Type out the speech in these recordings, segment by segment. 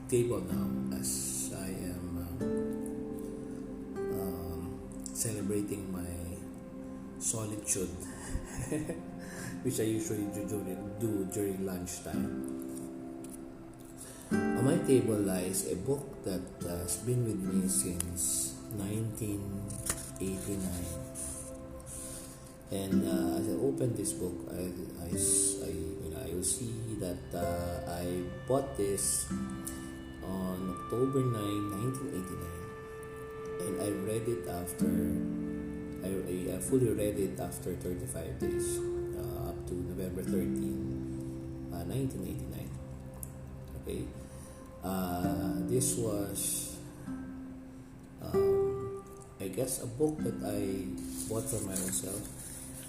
table now as I am celebrating my solitude, which I usually do during lunchtime. On my table lies a book that has been with me since 1989. And as I open this book, I will see that I bought this on October 9, 1989, and I read it after I fully read it after 35 days, up to November 13, 1989. Okay, this was I guess a book that I bought for myself,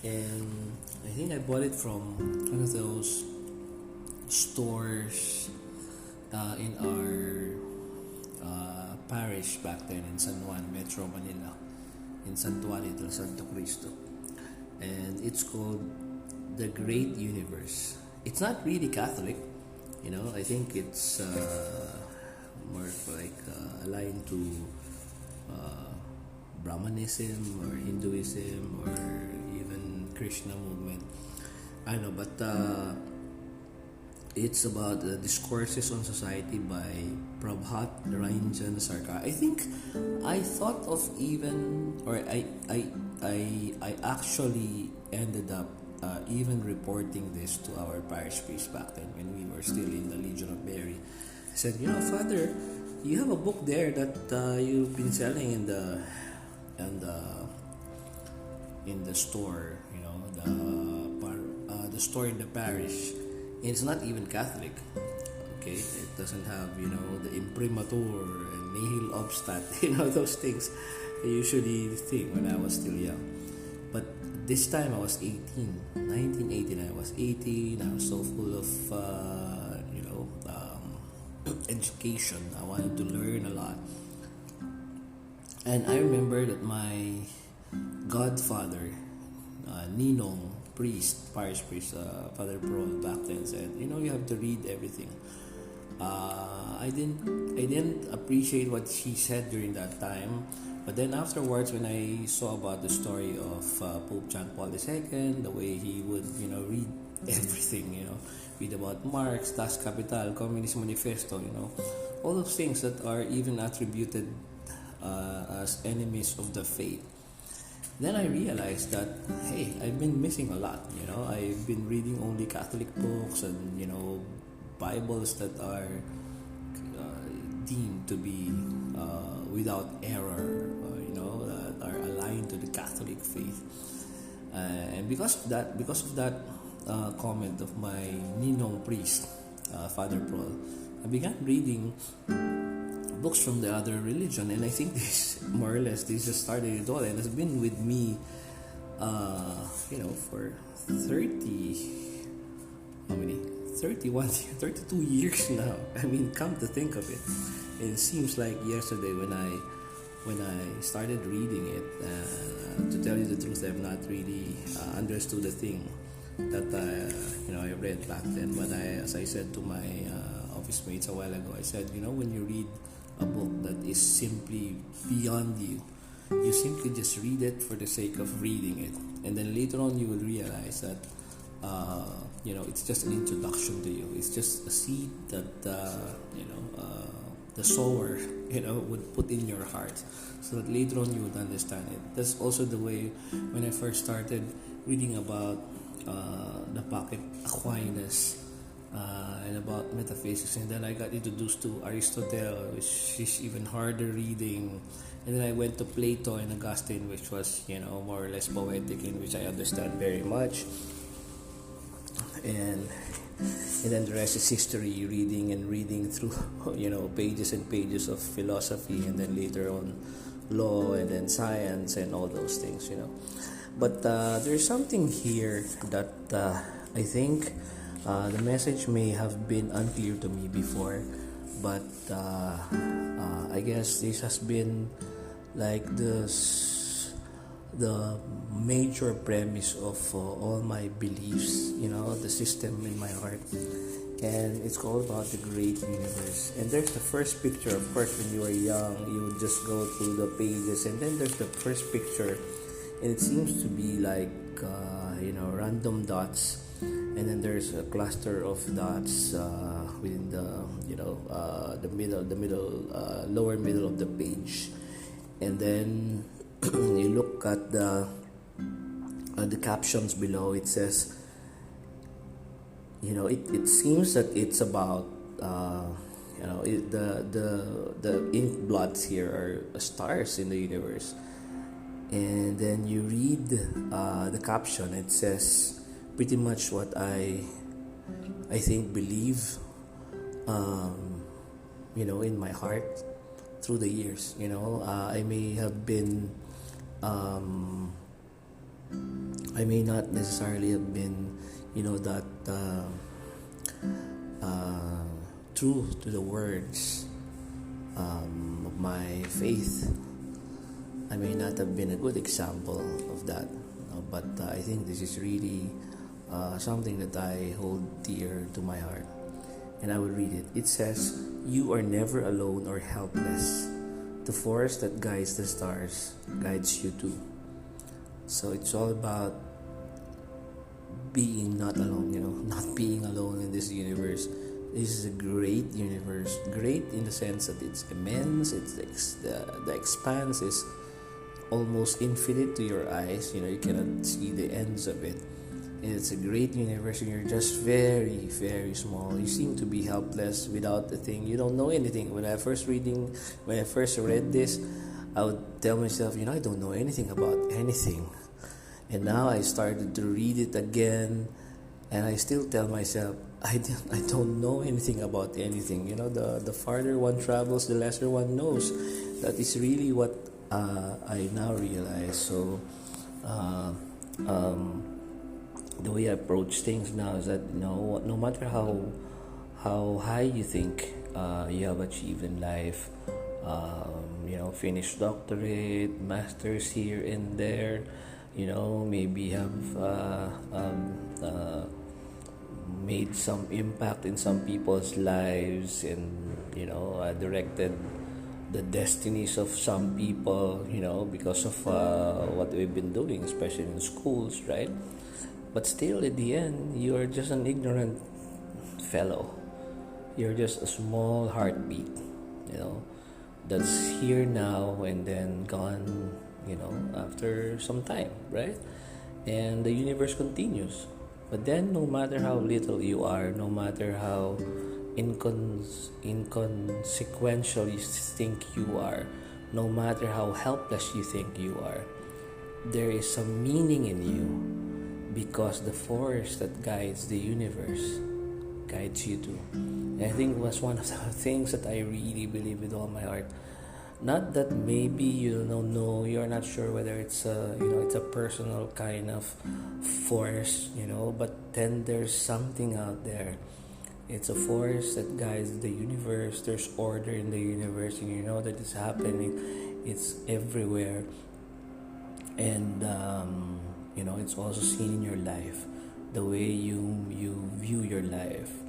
and I think I bought it from one of those stores in our parish back then in San Juan, Metro Manila, in Santuario del Santo Cristo, and it's called The Great Universe. It's not really Catholic, I think it's more like aligned to Brahmanism or Hinduism or even Krishna movement. I know, but it's about Discourses on Society by Prabhat Ranjan Sarkar. I think I thought of I actually ended up even reporting this to our parish priest back then when we were still in the Legion of Mary. I said, Father, you have a book there that you've been selling in the store, the store in the parish. And it's not even Catholic. Okay, it doesn't have the imprimatur and nihil obstat, those things I usually think when I was still young. But this time I was 18, 1989. I was 18. I was so full of education. I wanted to learn a lot. And I remember that my godfather, Ninong priest, parish priest, Father Prol back then said, you have to read everything. I didn't appreciate what he said during that time, but then afterwards, when I saw about the story of Pope John Paul II, the way he would read everything, read about Marx, Das Kapital, Communist Manifesto, all those things that are even attributed as enemies of the faith. Then I realized that, hey, I've been missing a lot. I've been reading only Catholic books and Bibles that are deemed to be without error, that are aligned to the Catholic faith. And because of that comment of my Ninong priest, Father Prol, I began reading books from the other religion, and I think this just started it all, and it's been with me for 32 years now. I mean, come to think of it, it seems like yesterday when I started reading it. To tell you the truth, I've not really understood the thing that I read back then, but as I said to my office mates a while ago, I said, when you read a book that is simply beyond you simply just read it for the sake of reading it, and then later on you will realize that it's just an introduction to you. It's just a seed that the sower would put in your heart, so that later on you would understand it. That's also the way when I first started reading about the Pocket Aquinas and about metaphysics, and then I got introduced to Aristotle, which is even harder reading, and then I went to Plato and Augustine, which was more or less poetic, in which I understand very much, and then the rest is history, reading through pages and pages of philosophy, and then later on law, and then science, and all those things. But there's something here that I think the message may have been unclear to me before, but I guess this has been like the major premise of all my beliefs, the system in my heart. and it's all about the great universe. And there's the first picture. Of course, when you were young, you would just go through the pages, and then there's the first picture, and it seems to be like random dots, and then there's a cluster of dots within the middle, lower middle of the page, and then you look at the captions below. It says, it seems that it's about the ink blots here are stars in the universe. And then you read the caption. It says pretty much what I think believe in my heart through the years. I may have been I may not necessarily have been that true to the words of my faith. I may not have been a good example of that, but I think this is really something that I hold dear to my heart. And I will read it. It says, "You are never alone or helpless. The force that guides the stars guides you too." So it's all about being not alone, not being alone in this universe. This is a great universe, great in the sense that it's immense. The expanse is almost infinite to your eyes. You cannot see the ends of it. And it's a great universe, and you're just very, very small. You seem to be helpless without a thing. You don't know anything. When I first read this, I would tell myself, I don't know anything about anything. And now I started to read it again, and I still tell myself, I don't know anything about anything. The farther one travels, the lesser one knows. That is really what I now realize. So the way I approach things now is that no matter how high you think you have achieved in life, finished doctorate, masters here and there, maybe have made some impact in some people's lives, and directed the destinies of some people, because of what we've been doing, especially in schools, right? But still, at the end, you are just an ignorant fellow. You're just a small heartbeat, that's here now and then gone, after some time, right? And the universe continues. But then, no matter how little you are, no matter how inconsequential you think you are, no matter how helpless you think you are, there is some meaning in you, because the force that guides the universe guides you too. And I think it was one of the things that I really believe with all my heart. Not that maybe you don't know, you're not sure whether it's a personal kind of force, but then there's something out there. It's a force that guides the universe. There's order in the universe, and that it's happening. It's everywhere, and it's also seen in your life, the way you view your life,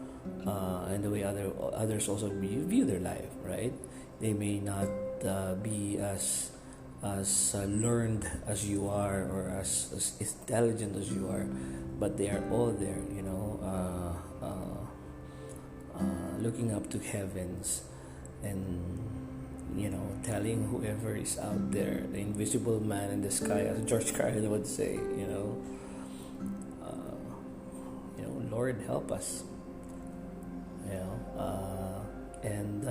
and the way others also view their life, right? They may not be as learned as you are, or as intelligent as you are, but they are all there, looking up to heavens, and telling whoever is out there, the invisible man in the sky, as George Carlin would say, Lord, help us, and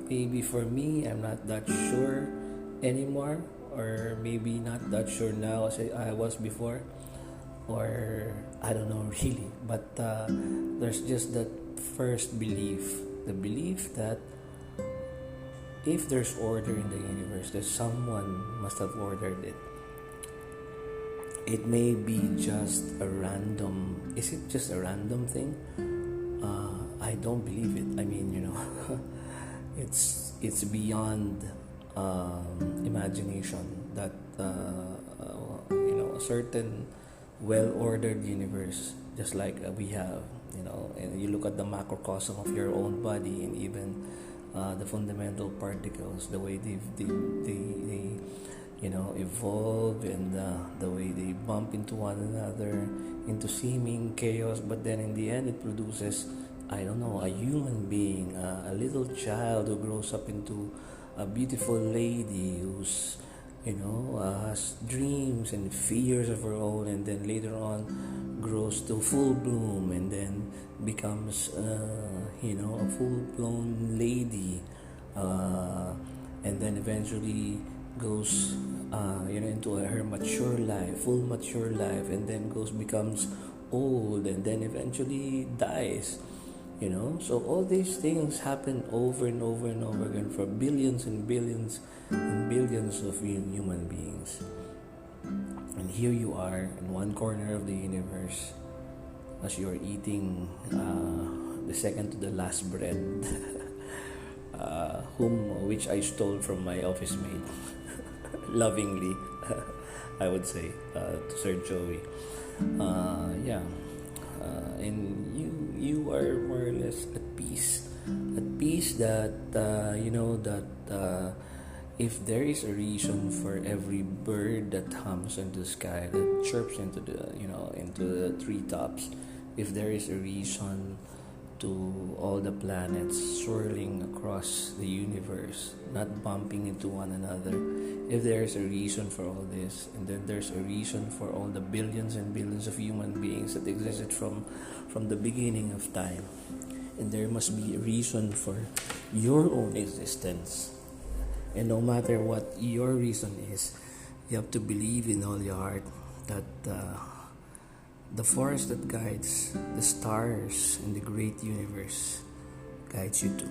maybe for me, I'm not that sure anymore, or maybe not that sure now as I was before, or I don't know really, but there's just that first belief, the belief that if there's order in the universe, that someone must have ordered it. It may be just a random. Is it just a random thing? I don't believe it. I mean, it's beyond imagination that a certain well-ordered universe, just like we have, And you look at the macrocosm of your own body, and even the fundamental particles, the way they evolve, and the way they bump into one another into seeming chaos, but then in the end it produces, I don't know, a human being, a little child who grows up into a beautiful lady who's has dreams and fears of her own, and then later on grows to full bloom, and then becomes a full blown lady, and then eventually goes into her mature life, full mature life, and then becomes old, and then eventually dies. So all these things happen over and over and over again for billions and billions and billions of human beings. And here you are in one corner of the universe, as you're eating the second to the last bread, which I stole from my office mate, lovingly, I would say, to Sir Joey. And you are more or less at peace that if there is a reason for every bird that hums into the sky, that chirps into the treetops, if there is a reason to all the planets swirling across the universe, not bumping into one another, if there's a reason for all this, and then there's a reason for all the billions and billions of human beings that existed from the beginning of time, and there must be a reason for your own existence. And no matter what your reason is, you have to believe in all your heart that the force that guides the stars in the great universe guides you too.